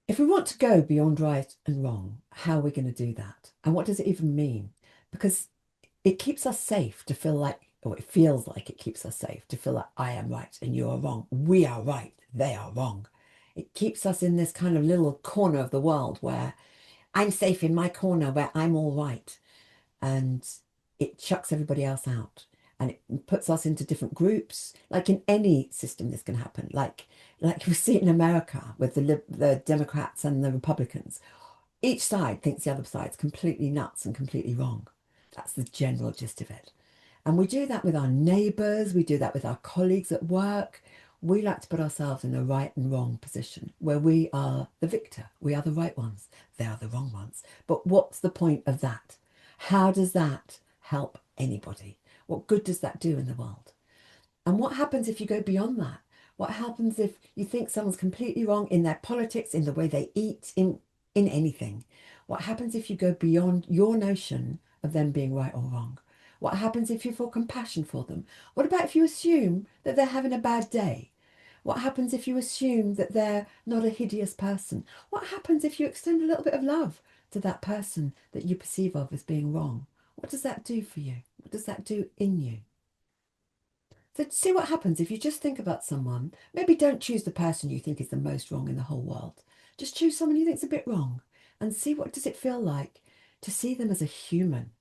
If we want to go beyond right and wrong, how are we going to do that? And what does it even mean? Because it keeps us safe to feel like, or it feels like it keeps us safe to feel like I am right and you are wrong. We are right, they are wrong. It keeps us in this kind of little corner of the world where I'm safe in my corner where I'm all right. And it chucks everybody else out. And it puts us into different groups. Like in any system, this can happen. Like we see in America with the Democrats and the Republicans. Each side thinks the other side's completely nuts and completely wrong. That's the general gist of it. And we do that with our neighbours, we do that with our colleagues at work. We like to put ourselves in a right and wrong position where we are the victor. We are the right ones. They are the wrong ones. But what's the point of that? How does that help anybody? What good does that do in the world? And what happens if you go beyond that? What happens if you think someone's completely wrong in their politics, in the way they eat, in anything? What happens if you go beyond your notion of them being right or wrong? What happens if you feel compassion for them? What about if you assume that they're having a bad day? What happens if you assume that they're not a hideous person? What happens if you extend a little bit of love to that person that you perceive of as being wrong? What does that do for you? What does that do in you? So see what happens if you just think about someone. Maybe don't choose the person you think is the most wrong in the whole world. Just choose someone you think's a bit wrong and see what does it feel like to see them as a human,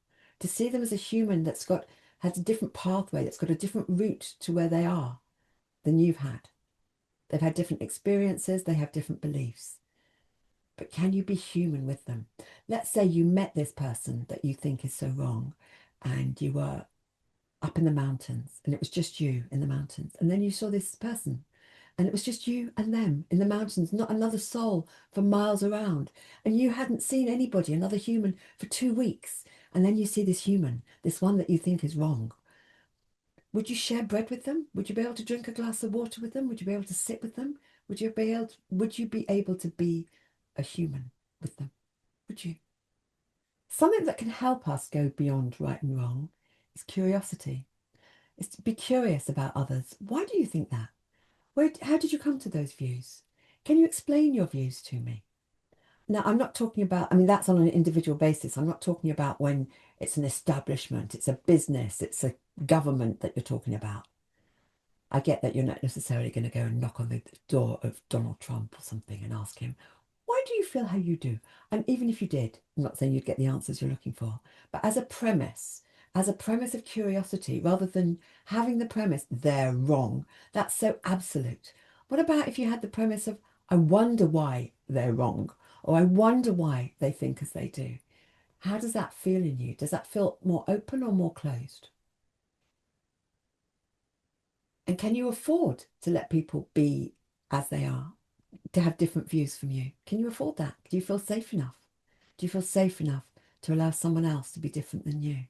to see them as a human that's got has a different pathway, that's got a different route to where they are than you've had. They've had different experiences, they have different beliefs. But can you be human with them? Let's say you met this person that you think is so wrong and you were up in the mountains and it was just you in the mountains. And then you saw this person and it was just you and them in the mountains, not another soul for miles around. And you hadn't seen anybody, another human, for 2 weeks. And then you see this human, this one that you think is wrong. Would you share bread with them? Would you be able to drink a glass of water with them? Would you be able to sit with them? Would you be able to be a human with them? Would you? Something that can help us go beyond right and wrong is curiosity. Is to be curious about others. Why do you think that? How did you come to those views? Can you explain your views to me? Now, I'm not talking about, I mean, that's on an individual basis. I'm not talking about when it's an establishment, it's a business, it's a government that you're talking about. I get that you're not necessarily going to go and knock on the door of Donald Trump or something and ask him, why do you feel how you do? And even if you did, I'm not saying you'd get the answers you're looking for, but as a premise of curiosity, rather than having the premise, they're wrong, that's so absolute. What about if you had the premise of, I wonder why they're wrong, or I wonder why they think as they do? How does that feel in you? Does that feel more open or more closed? And can you afford to let people be as they are, to have different views from you? Can you afford that? Do you feel safe enough? Do you feel safe enough to allow someone else to be different than you?